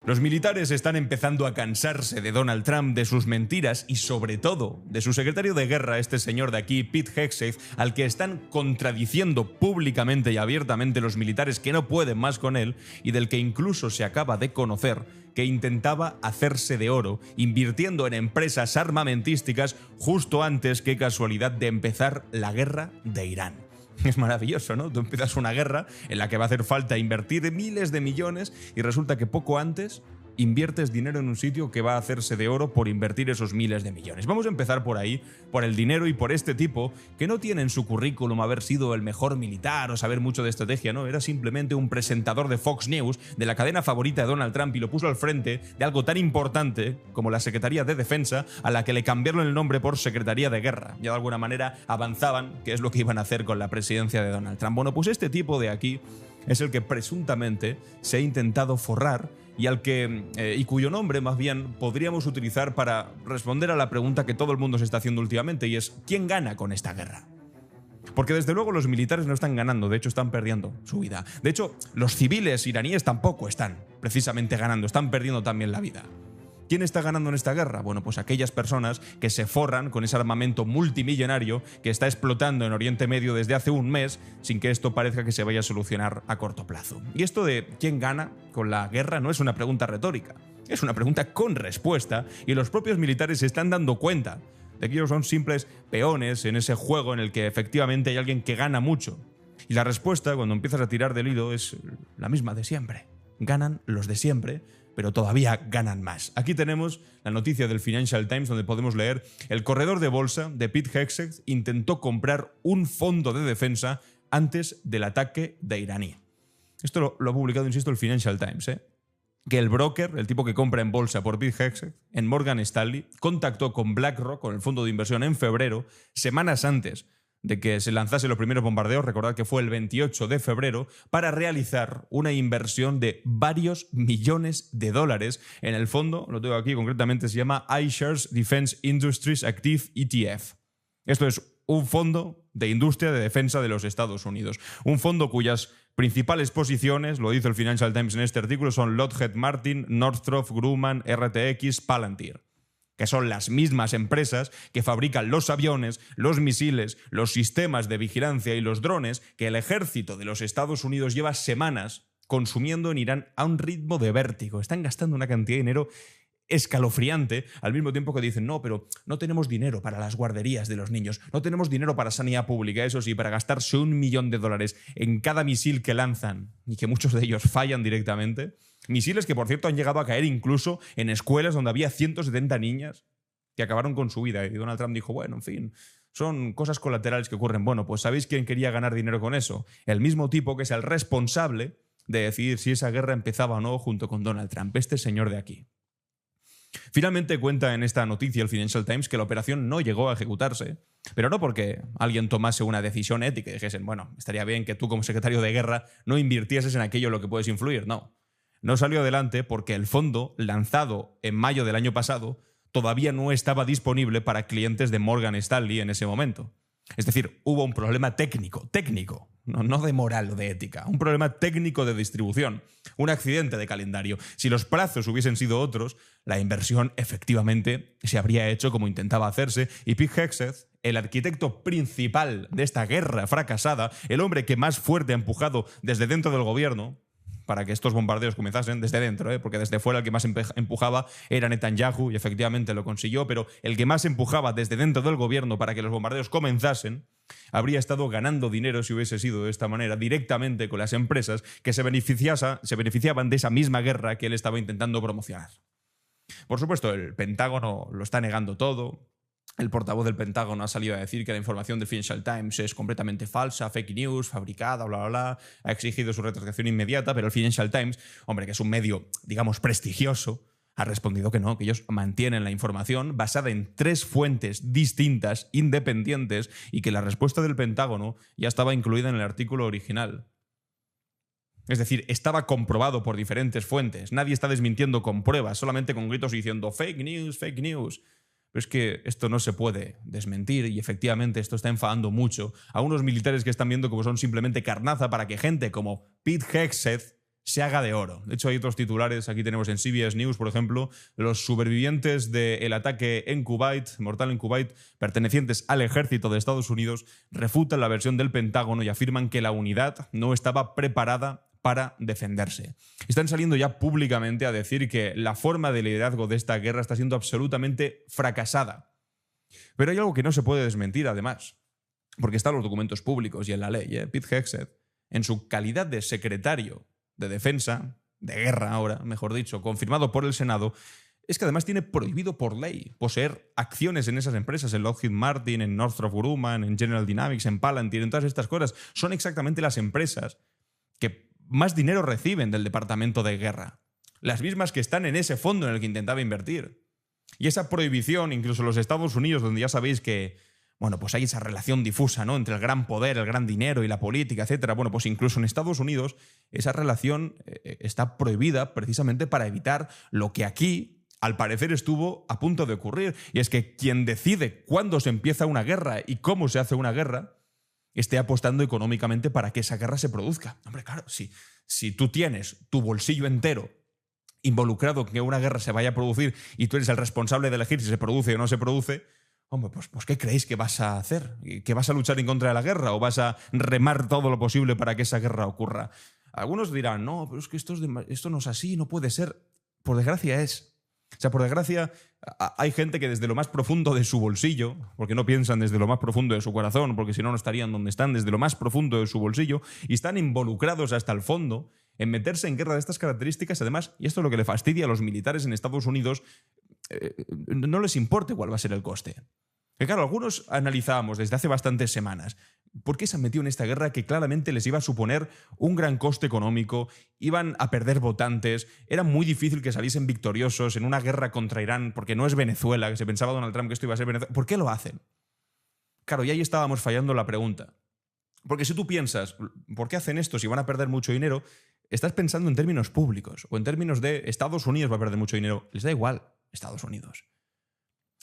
Los militares están empezando a cansarse de Donald Trump, de sus mentiras y sobre todo de su secretario de guerra, este señor de aquí, Pete Hegseth, al que están contradiciendo públicamente y abiertamente los militares que no pueden más con él y del que incluso se acaba de conocer que intentaba hacerse de oro invirtiendo en empresas armamentísticas justo antes, qué casualidad, de empezar la guerra de Irán. Es maravilloso, ¿no? Tú empiezas una guerra en la que va a hacer falta invertir miles de millones y resulta que poco antes inviertes dinero en un sitio que va a hacerse de oro por invertir esos miles de millones. Vamos a empezar por ahí, por el dinero y por este tipo que no tiene en su currículum haber sido el mejor militar o saber mucho de estrategia, no, era simplemente un presentador de Fox News, de la cadena favorita de Donald Trump, y lo puso al frente de algo tan importante como la Secretaría de Defensa, a la que le cambiaron el nombre por Secretaría de Guerra. Ya de alguna manera avanzaban qué es lo que iban a hacer con la presidencia de Donald Trump. Bueno, pues este tipo de aquí es el que presuntamente se ha intentado forrar y al que y cuyo nombre más bien podríamos utilizar para responder a la pregunta que todo el mundo se está haciendo últimamente, y es ¿quién gana con esta guerra? Porque desde luego los militares no están ganando, de hecho están perdiendo su vida. De hecho, los civiles iraníes tampoco están precisamente ganando, están perdiendo también la vida. ¿Quién está ganando en esta guerra? Bueno, pues aquellas personas que se forran con ese armamento multimillonario que está explotando en Oriente Medio desde hace un mes sin que esto parezca que se vaya a solucionar a corto plazo. Y esto de quién gana con la guerra no es una pregunta retórica, es una pregunta con respuesta, y los propios militares se están dando cuenta de que ellos son simples peones en ese juego en el que efectivamente hay alguien que gana mucho. Y la respuesta, cuando empiezas a tirar del hilo, es la misma de siempre. Ganan los de siempre, pero todavía ganan más. Aquí tenemos la noticia del Financial Times donde podemos leer: el corredor de bolsa de Pete Hegseth intentó comprar un fondo de defensa antes del ataque de iraní. Esto lo ha publicado, insisto, el Financial Times, que el broker, el tipo que compra en bolsa por Pete Hegseth, en Morgan Stanley, contactó con BlackRock, con el fondo de inversión, en febrero, semanas antes de que se lanzase los primeros bombardeos. Recordad que fue el 28 de febrero, para realizar una inversión de varios millones de dólares en el fondo, lo tengo aquí concretamente, se llama iShares Defense Industries Active ETF. Esto es un fondo de industria de defensa de los Estados Unidos. Un fondo cuyas principales posiciones, lo dice el Financial Times en este artículo, son Lockheed Martin, Northrop Grumman, RTX, Palantir, que son las mismas empresas que fabrican los aviones, los misiles, los sistemas de vigilancia y los drones que el ejército de los Estados Unidos lleva semanas consumiendo en Irán a un ritmo de vértigo. Están gastando una cantidad de dinero escalofriante, al mismo tiempo que dicen no, pero no tenemos dinero para las guarderías de los niños, no tenemos dinero para sanidad pública, eso sí, para gastarse $1 millón en cada misil que lanzan, y que muchos de ellos fallan directamente. Misiles que, por cierto, han llegado a caer incluso en escuelas donde había 170 niñas que acabaron con su vida. Y Donald Trump dijo, bueno, en fin, son cosas colaterales que ocurren. Bueno, pues ¿sabéis quién quería ganar dinero con eso? El mismo tipo que es el responsable de decidir si esa guerra empezaba o no junto con Donald Trump, este señor de aquí. Finalmente cuenta en esta noticia el Financial Times que la operación no llegó a ejecutarse, pero no porque alguien tomase una decisión ética y dijesen, bueno, estaría bien que tú como secretario de guerra no invirtieses en aquello en lo que puedes influir. No salió adelante porque el fondo, lanzado en mayo del año pasado, todavía no estaba disponible para clientes de Morgan Stanley en ese momento. Es decir, hubo un problema técnico, no de moral o de ética, un problema técnico de distribución, un accidente de calendario. Si los plazos hubiesen sido otros, la inversión efectivamente se habría hecho como intentaba hacerse, y Pete Hegseth, el arquitecto principal de esta guerra fracasada, el hombre que más fuerte ha empujado desde dentro del gobierno para que estos bombardeos comenzasen desde dentro, porque desde fuera el que más empujaba era Netanyahu, y efectivamente lo consiguió, pero el que más empujaba desde dentro del gobierno para que los bombardeos comenzasen, habría estado ganando dinero si hubiese sido de esta manera, directamente con las empresas que se beneficiaban de esa misma guerra que él estaba intentando promocionar. Por supuesto, el Pentágono lo está negando todo. El portavoz del Pentágono ha salido a decir que la información del Financial Times es completamente falsa, fake news, fabricada, bla, bla, bla. Ha exigido su retractación inmediata, pero el Financial Times, hombre, que es un medio, digamos, prestigioso, ha respondido que no, que ellos mantienen la información basada en 3 fuentes distintas, independientes, y que la respuesta del Pentágono ya estaba incluida en el artículo original. Es decir, estaba comprobado por diferentes fuentes. Nadie está desmintiendo con pruebas, solamente con gritos y diciendo fake news, fake news. Pero es que esto no se puede desmentir, y efectivamente esto está enfadando mucho a unos militares que están viendo como son simplemente carnaza para que gente como Pete Hegseth se haga de oro. De hecho, hay otros titulares, aquí tenemos en CBS News, por ejemplo, los supervivientes del ataque en Kuwait, mortal en Kuwait, pertenecientes al ejército de Estados Unidos, refutan la versión del Pentágono y afirman que la unidad no estaba preparada para defenderse. Están saliendo ya públicamente a decir que la forma de liderazgo de esta guerra está siendo absolutamente fracasada. Pero hay algo que no se puede desmentir, además, porque están los documentos públicos y en la ley. Pete Hegseth, en su calidad de secretario de defensa, de guerra ahora, mejor dicho, confirmado por el Senado, es que además tiene prohibido por ley poseer acciones en esas empresas, en Lockheed Martin, en Northrop Grumman, en General Dynamics, en Palantir, en todas estas cosas. Son exactamente las empresas que más dinero reciben del Departamento de Guerra. Las mismas que están en ese fondo en el que intentaba invertir. Y esa prohibición, incluso en los Estados Unidos, donde ya sabéis que bueno, pues hay esa relación difusa, ¿no?, entre el gran poder, el gran dinero y la política, etcétera. Bueno, pues incluso en Estados Unidos esa relación está prohibida precisamente para evitar lo que aquí, al parecer, estuvo a punto de ocurrir. Y es que quien decide cuándo se empieza una guerra y cómo se hace una guerra esté apostando económicamente para que esa guerra se produzca. Hombre, claro, si tú tienes tu bolsillo entero involucrado en que una guerra se vaya a producir y tú eres el responsable de elegir si se produce o no se produce, hombre, pues ¿qué creéis que vas a hacer? ¿Que vas a luchar en contra de la guerra o vas a remar todo lo posible para que esa guerra ocurra? Algunos dirán, no, pero es que esto no es así, no puede ser. Por desgracia es. O sea, por desgracia hay gente que desde lo más profundo de su bolsillo, porque no piensan desde lo más profundo de su corazón, porque si no, no estarían donde están, desde lo más profundo de su bolsillo, y están involucrados hasta el fondo en meterse en guerra de estas características. Además, y esto es lo que le fastidia a los militares en Estados Unidos, no les importa cuál va a ser el coste. Que claro, algunos analizábamos desde hace bastantes semanas por qué se han metido en esta guerra que claramente les iba a suponer un gran coste económico, iban a perder votantes, era muy difícil que saliesen victoriosos en una guerra contra Irán, porque no es Venezuela, que se pensaba Donald Trump que esto iba a ser Venezuela. ¿Por qué lo hacen? Claro, y ahí estábamos fallando la pregunta. Porque si tú piensas, ¿por qué hacen esto si van a perder mucho dinero? Estás pensando en términos públicos o en términos de Estados Unidos va a perder mucho dinero. Les da igual Estados Unidos.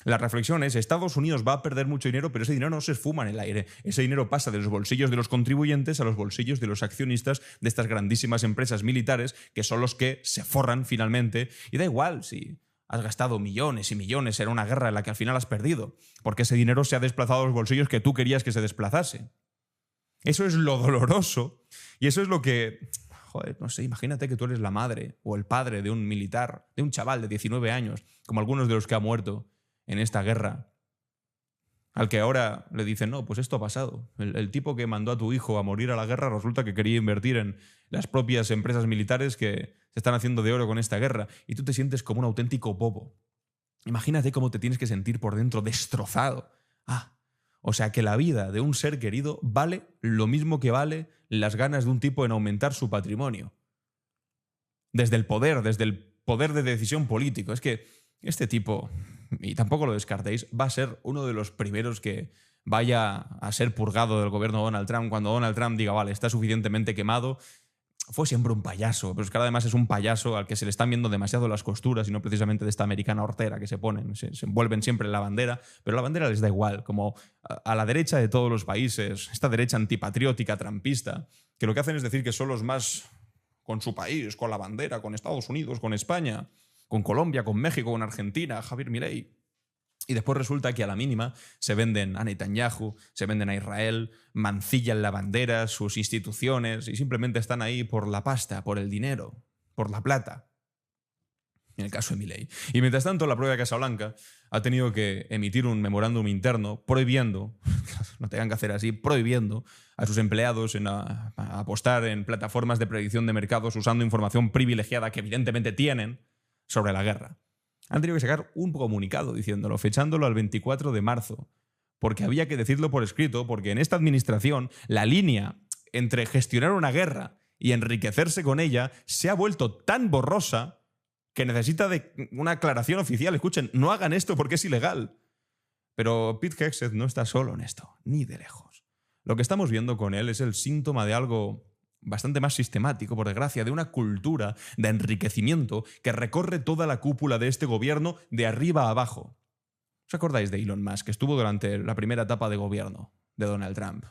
La reflexión es, Estados Unidos va a perder mucho dinero, pero ese dinero no se esfuma en el aire. Ese dinero pasa de los bolsillos de los contribuyentes a los bolsillos de los accionistas de estas grandísimas empresas militares, que son los que se forran finalmente. Y da igual si has gastado millones y millones en una guerra en la que al final has perdido, porque ese dinero se ha desplazado a los bolsillos que tú querías que se desplazase. Eso es lo doloroso y eso es lo que... Joder, no sé, imagínate que tú eres la madre o el padre de un militar, de un chaval de 19 años, como algunos de los que ha muerto en esta guerra, al que ahora le dicen, no, pues esto ha pasado. El tipo que mandó a tu hijo a morir a la guerra resulta que quería invertir en las propias empresas militares que se están haciendo de oro con esta guerra y tú te sientes como un auténtico bobo. Imagínate cómo te tienes que sentir por dentro, destrozado. O sea que la vida de un ser querido vale lo mismo que vale las ganas de un tipo en aumentar su patrimonio. Desde el poder de decisión político. Es que este tipo, y tampoco lo descartéis, va a ser uno de los primeros que vaya a ser purgado del gobierno de Donald Trump cuando Donald Trump diga, vale, está suficientemente quemado. Fue siempre un payaso, pero es que ahora además es un payaso al que se le están viendo demasiado las costuras y no precisamente de esta americana hortera que se ponen, se envuelven siempre en la bandera, pero la bandera les da igual, como a la derecha de todos los países, esta derecha antipatriótica, trampista, que lo que hacen es decir que son los más con su país, con la bandera, con Estados Unidos, con España, con Colombia, con México, con Argentina, Javier Milei. Y después resulta que a la mínima se venden a Netanyahu, se venden a Israel, mancillan la bandera, sus instituciones y simplemente están ahí por la pasta, por el dinero, por la plata. En el caso de Milei. Y mientras tanto, la propia Casa Blanca ha tenido que emitir un memorándum interno prohibiendo, no tengan que hacer así, prohibiendo a sus empleados a apostar en plataformas de predicción de mercados usando información privilegiada que evidentemente tienen sobre la guerra. Han tenido que sacar un comunicado diciéndolo, fechándolo al 24 de marzo, porque había que decirlo por escrito, porque en esta administración la línea entre gestionar una guerra y enriquecerse con ella se ha vuelto tan borrosa que necesita de una aclaración oficial. Escuchen, no hagan esto porque es ilegal. Pero Pete Hegseth no está solo en esto, ni de lejos. Lo que estamos viendo con él es el síntoma de algo bastante más sistemático, por desgracia, de una cultura de enriquecimiento que recorre toda la cúpula de este gobierno de arriba a abajo. ¿Os acordáis de Elon Musk, que estuvo durante la primera etapa de gobierno de Donald Trump?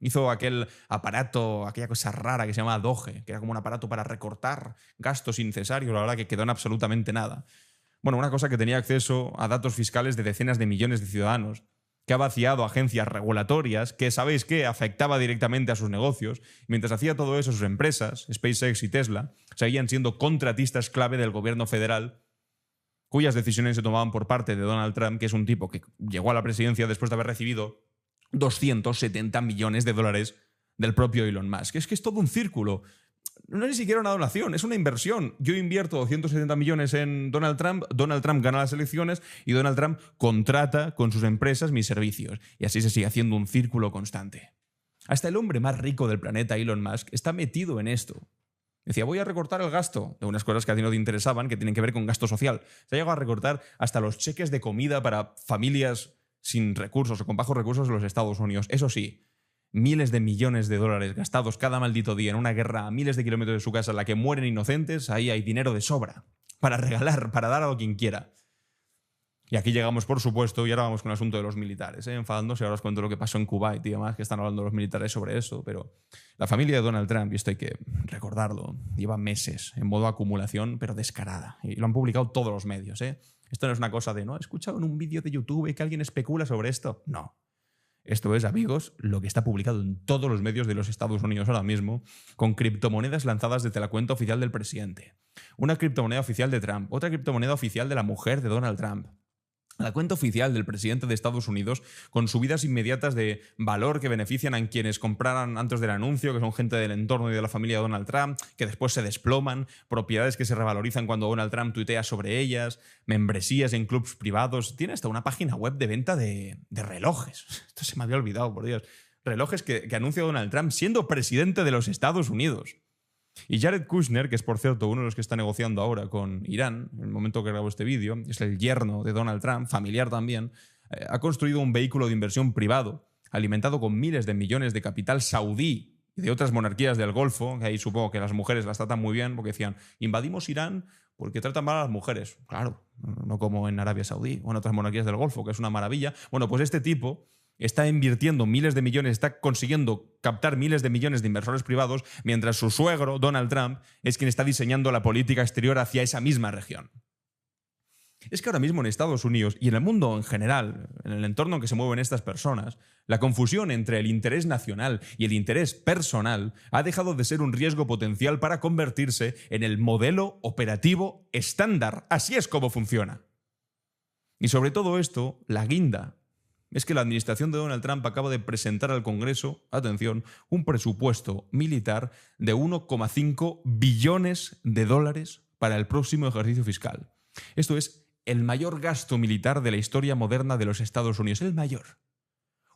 Hizo aquel aparato, aquella cosa rara que se llamaba Doge, que era como un aparato para recortar gastos innecesarios, la verdad que quedó en absolutamente nada. Bueno, una cosa que tenía acceso a datos fiscales de decenas de millones de ciudadanos, que ha vaciado agencias regulatorias, que, ¿sabéis qué?, afectaba directamente a sus negocios. Mientras hacía todo eso, sus empresas, SpaceX y Tesla, seguían siendo contratistas clave del gobierno federal, cuyas decisiones se tomaban por parte de Donald Trump, que es un tipo que llegó a la presidencia después de haber recibido 270 millones de dólares del propio Elon Musk. Es que es todo un círculo. No es ni siquiera una donación, es una inversión. Yo invierto 270 millones en Donald Trump gana las elecciones y Donald Trump contrata con sus empresas mis servicios. Y así se sigue haciendo un círculo constante. Hasta el hombre más rico del planeta, Elon Musk, está metido en esto. Decía, voy a recortar el gasto de unas cosas que a ti no te interesaban, que tienen que ver con gasto social. Se ha llegado a recortar hasta los cheques de comida para familias sin recursos o con bajos recursos en los Estados Unidos. Eso sí, miles de millones de dólares gastados cada maldito día en una guerra a miles de kilómetros de su casa en la que mueren inocentes, ahí hay dinero de sobra para regalar, para dar a quien quiera. Y aquí llegamos, por supuesto, y ahora vamos con el asunto de los militares, enfadándose. Ahora os cuento lo que pasó en Kuwait y demás, que están hablando los militares sobre eso, pero la familia de Donald Trump, y esto hay que recordarlo, lleva meses en modo acumulación, pero descarada. Y lo han publicado todos los medios, Esto no es una cosa de, ¿no? ¿He escuchado en un vídeo de YouTube que alguien especula sobre esto? No. Esto es, amigos, lo que está publicado en todos los medios de los Estados Unidos ahora mismo, con criptomonedas lanzadas desde la cuenta oficial del presidente. Una criptomoneda oficial de Trump, otra criptomoneda oficial de la mujer de Donald Trump. La cuenta oficial del presidente de Estados Unidos con subidas inmediatas de valor que benefician a quienes compraran antes del anuncio, que son gente del entorno y de la familia de Donald Trump, que después se desploman, propiedades que se revalorizan cuando Donald Trump tuitea sobre ellas, membresías en clubs privados. Tiene hasta una página web de venta de relojes. Esto se me había olvidado, por Dios. Relojes que anuncia Donald Trump siendo presidente de los Estados Unidos. Y Jared Kushner, que es por cierto uno de los que está negociando ahora con Irán, en el momento que grabo este vídeo, es el yerno de Donald Trump, familiar también, ha construido un vehículo de inversión privado, alimentado con miles de millones de capital saudí y de otras monarquías del Golfo, que ahí supongo que las mujeres las tratan muy bien, porque decían, invadimos Irán porque tratan mal a las mujeres. Claro, no como en Arabia Saudí o en otras monarquías del Golfo, que es una maravilla. Bueno, pues este tipo está invirtiendo miles de millones, está consiguiendo captar miles de millones de inversores privados, mientras su suegro, Donald Trump, es quien está diseñando la política exterior hacia esa misma región. Es que ahora mismo en Estados Unidos y en el mundo en general, en el entorno en que se mueven estas personas, la confusión entre el interés nacional y el interés personal ha dejado de ser un riesgo potencial para convertirse en el modelo operativo estándar. Así es como funciona. Y sobre todo esto, la guinda es que la administración de Donald Trump acaba de presentar al Congreso, atención, un presupuesto militar de 1,5 billones de dólares para el próximo ejercicio fiscal. Esto es el mayor gasto militar de la historia moderna de los Estados Unidos, el mayor.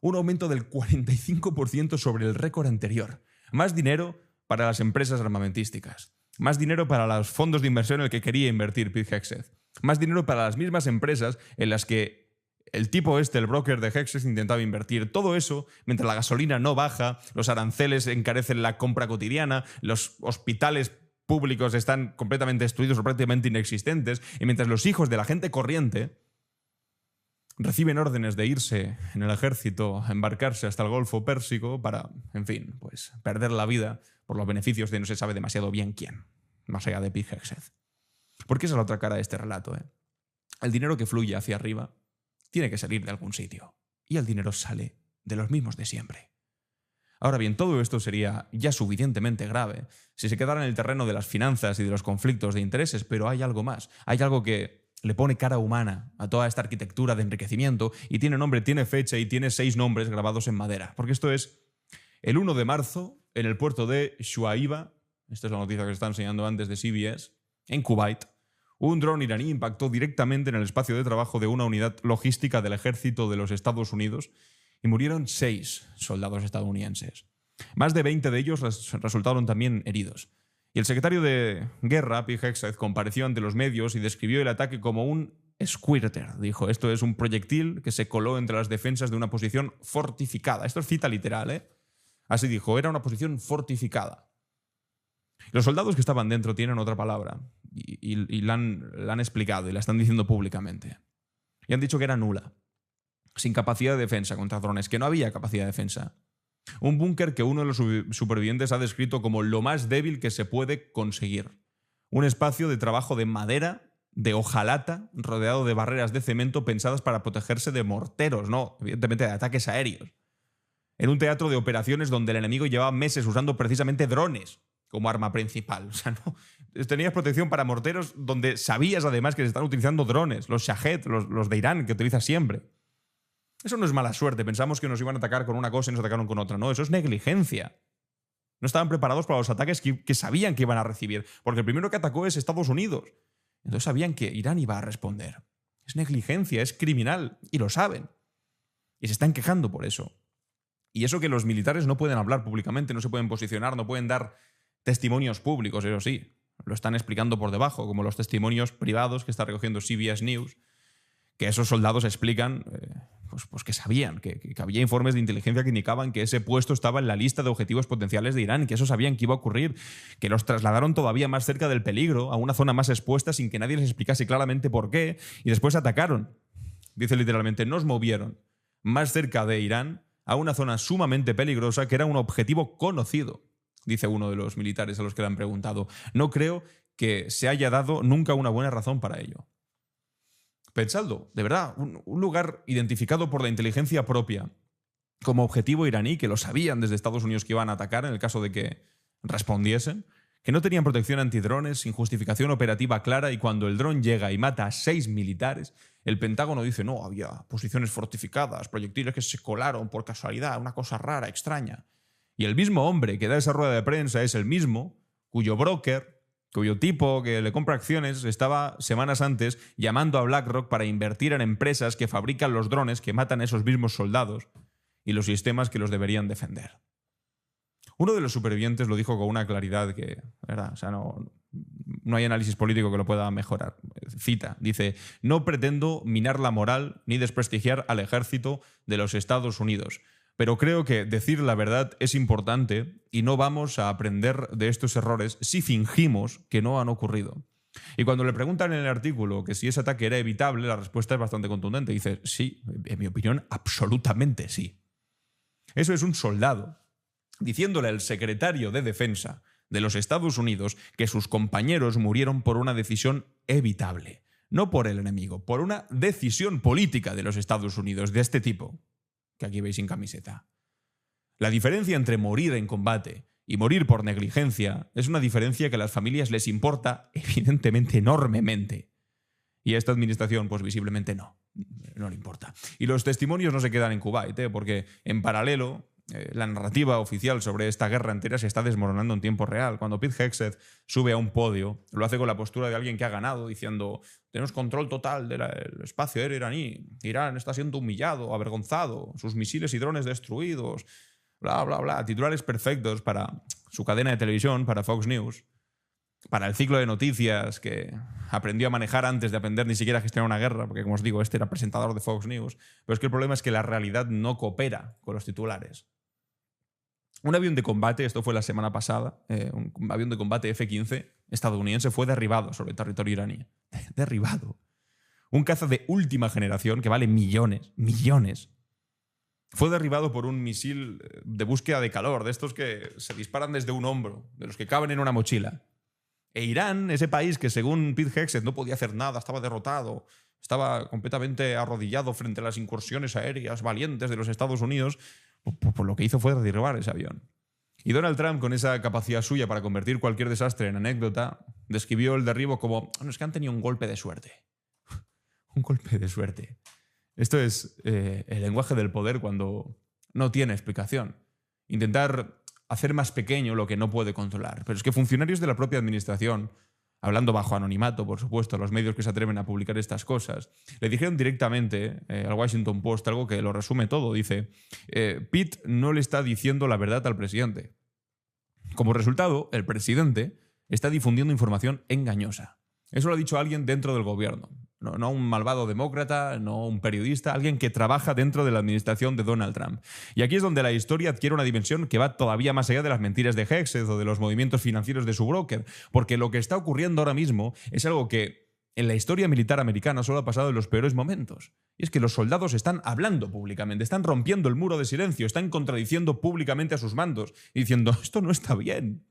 Un aumento del 45% sobre el récord anterior. Más dinero para las empresas armamentísticas. Más dinero para los fondos de inversión en el que quería invertir Pete Hegseth. Más dinero para las mismas empresas en las que el tipo el broker de Hegseth, intentaba invertir. Todo eso mientras la gasolina no baja, los aranceles encarecen la compra cotidiana, los hospitales públicos están completamente destruidos o prácticamente inexistentes, y mientras los hijos de la gente corriente reciben órdenes de irse en el ejército a embarcarse hasta el Golfo Pérsico para, en fin, pues perder la vida por los beneficios de no se sabe demasiado bien quién, más allá de Pete Hegseth. Porque esa es la otra cara de este relato, El dinero que fluye hacia arriba tiene que salir de algún sitio, y el dinero sale de los mismos de siempre. Ahora bien, todo esto sería ya suficientemente grave si se quedara en el terreno de las finanzas y de los conflictos de intereses, pero hay algo más. Hay algo que le pone cara humana a toda esta arquitectura de enriquecimiento y tiene nombre, tiene fecha y tiene 6 nombres grabados en madera. Porque esto es el 1 de marzo en el puerto de Shuaiba, esta es la noticia que se está enseñando antes de CBS, en Kuwait. Un dron iraní impactó directamente en el espacio de trabajo de una unidad logística del ejército de los Estados Unidos y murieron 6 soldados estadounidenses. Más de 20 de ellos resultaron también heridos. Y el secretario de Guerra, Pete Hegseth, compareció ante los medios y describió el ataque como un squirter. Dijo, esto es un proyectil que se coló entre las defensas de una posición fortificada. Esto es cita literal, Así dijo, era una posición fortificada. Los soldados que estaban dentro tienen otra palabra y la han explicado y la están diciendo públicamente. Y han dicho que era nula, sin capacidad de defensa contra drones, que no había capacidad de defensa. Un búnker que uno de los supervivientes ha descrito como lo más débil que se puede conseguir. Un espacio de trabajo de madera, de hojalata, rodeado de barreras de cemento pensadas para protegerse de morteros, no, evidentemente de ataques aéreos. En un teatro de operaciones donde el enemigo llevaba meses usando precisamente drones como arma principal. O sea, no, tenías protección para morteros donde sabías además que se están utilizando drones, los Shahed, los de Irán, que utiliza siempre. Eso no es mala suerte, pensamos que nos iban a atacar con una cosa y nos atacaron con otra. No, eso es negligencia. No estaban preparados para los ataques que sabían que iban a recibir, porque el primero que atacó es Estados Unidos. Entonces sabían que Irán iba a responder. Es negligencia, es criminal, y lo saben. Y se están quejando por eso. Y eso que los militares no pueden hablar públicamente, no se pueden posicionar, no pueden dar testimonios públicos, eso sí. Lo están explicando por debajo, como los testimonios privados que está recogiendo CBS News, que esos soldados explican pues que sabían, que había informes de inteligencia que indicaban que ese puesto estaba en la lista de objetivos potenciales de Irán, que eso sabían que iba a ocurrir, que los trasladaron todavía más cerca del peligro, a una zona más expuesta sin que nadie les explicase claramente por qué, y después atacaron. Dice literalmente, nos movieron más cerca de Irán a una zona sumamente peligrosa que era un objetivo conocido, dice uno de los militares a los que le han preguntado. No creo que se haya dado nunca una buena razón para ello. Pensadlo, de verdad, un lugar identificado por la inteligencia propia como objetivo iraní, que lo sabían desde Estados Unidos que iban a atacar en el caso de que respondiesen, que no tenían protección antidrones, sin justificación operativa clara, y cuando el dron llega y mata a 6 militares, el Pentágono dice, no, había posiciones fortificadas, proyectiles que se colaron por casualidad, una cosa rara, extraña. Y el mismo hombre que da esa rueda de prensa es el mismo cuyo broker, cuyo tipo que le compra acciones, estaba semanas antes llamando a BlackRock para invertir en empresas que fabrican los drones que matan a esos mismos soldados y los sistemas que los deberían defender. Uno de los supervivientes lo dijo con una claridad que, ¿verdad? O sea, no hay análisis político que lo pueda mejorar. Cita, dice, no pretendo minar la moral ni desprestigiar al ejército de los Estados Unidos. Pero creo que decir la verdad es importante y no vamos a aprender de estos errores si fingimos que no han ocurrido. Y cuando le preguntan en el artículo que si ese ataque era evitable, la respuesta es bastante contundente. Dice, sí, en mi opinión, absolutamente sí. Eso es un soldado diciéndole al secretario de Defensa de los Estados Unidos que sus compañeros murieron por una decisión evitable. No por el enemigo, por una decisión política de los Estados Unidos de este tipo, que aquí veis sin camiseta. La diferencia entre morir en combate y morir por negligencia es una diferencia que a las familias les importa evidentemente enormemente. Y a esta administración, pues visiblemente no le importa. Y los testimonios no se quedan en Kuwait, porque en paralelo la narrativa oficial sobre esta guerra entera se está desmoronando en tiempo real. Cuando Pete Hegseth sube a un podio, lo hace con la postura de alguien que ha ganado, diciendo tenemos control total del espacio aéreo iraní, Irán está siendo humillado, avergonzado, sus misiles y drones destruidos, bla, bla, bla. Titulares perfectos para su cadena de televisión, para Fox News, para el ciclo de noticias que aprendió a manejar antes de aprender ni siquiera a gestionar una guerra, porque como os digo, este era presentador de Fox News. Pero es que el problema es que la realidad no coopera con los titulares. Un avión de combate, esto fue la semana pasada, un avión de combate F-15 estadounidense fue derribado sobre territorio iraní. Derribado. Un caza de última generación que vale millones, fue derribado por un misil de búsqueda de calor, de estos que se disparan desde un hombro, de los que caben en una mochila. E Irán, ese país que según Pete Hegseth no podía hacer nada, estaba derrotado, estaba completamente arrodillado frente a las incursiones aéreas valientes de los Estados Unidos, por lo que hizo fue derribar ese avión. Y Donald Trump, con esa capacidad suya para convertir cualquier desastre en anécdota, describió el derribo como no, es que han tenido un golpe de suerte. Un golpe de suerte. Esto es el lenguaje del poder cuando no tiene explicación. Intentar hacer más pequeño lo que no puede controlar. Pero es que funcionarios de la propia administración, hablando bajo anonimato, por supuesto, a los medios que se atreven a publicar estas cosas, le dijeron directamente al Washington Post algo que lo resume todo. Dice, Pete no le está diciendo la verdad al presidente. Como resultado, el presidente está difundiendo información engañosa. Eso lo ha dicho alguien dentro del gobierno. No un malvado demócrata, no un periodista, alguien que trabaja dentro de la administración de Donald Trump. Y aquí es donde la historia adquiere una dimensión que va todavía más allá de las mentiras de Hegseth o de los movimientos financieros de su broker, porque lo que está ocurriendo ahora mismo es algo que en la historia militar americana solo ha pasado en los peores momentos. Y es que los soldados están hablando públicamente, están rompiendo el muro de silencio, están contradiciendo públicamente a sus mandos y diciendo, esto no está bien.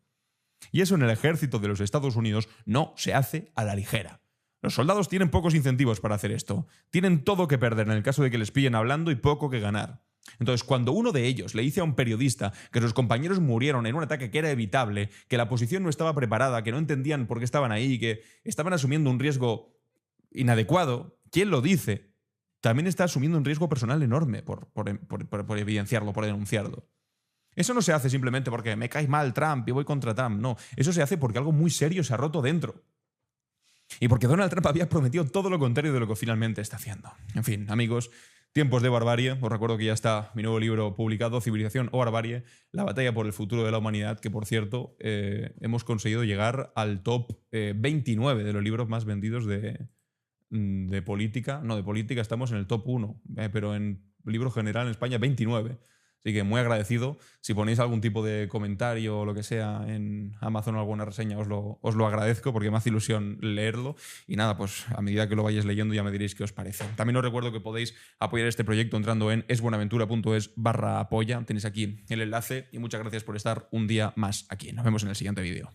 Y eso en el ejército de los Estados Unidos no se hace a la ligera. Los soldados tienen pocos incentivos para hacer esto. Tienen todo que perder en el caso de que les pillen hablando y poco que ganar. Entonces, cuando uno de ellos le dice a un periodista que sus compañeros murieron en un ataque que era evitable, que la posición no estaba preparada, que no entendían por qué estaban ahí, que estaban asumiendo un riesgo inadecuado, ¿quién lo dice? También está asumiendo un riesgo personal enorme por evidenciarlo, por denunciarlo. Eso no se hace simplemente porque me cae mal Trump y voy contra Trump, no. Eso se hace porque algo muy serio se ha roto dentro. Y porque Donald Trump había prometido todo lo contrario de lo que finalmente está haciendo. En fin, amigos, tiempos de barbarie. Os recuerdo que ya está mi nuevo libro publicado, Civilización o Barbarie, la batalla por el futuro de la humanidad, que por cierto hemos conseguido llegar al top 29 de los libros más vendidos de política. No, de política estamos en el top 1, pero en libro general en España 29. Así que muy agradecido. Si ponéis algún tipo de comentario o lo que sea en Amazon o alguna reseña, os lo agradezco porque me hace ilusión leerlo. Y nada, pues a medida que lo vayáis leyendo ya me diréis qué os parece. También os recuerdo que podéis apoyar este proyecto entrando en esbuenaventura.es/apoya. Tenéis aquí el enlace y muchas gracias por estar un día más aquí. Nos vemos en el siguiente vídeo.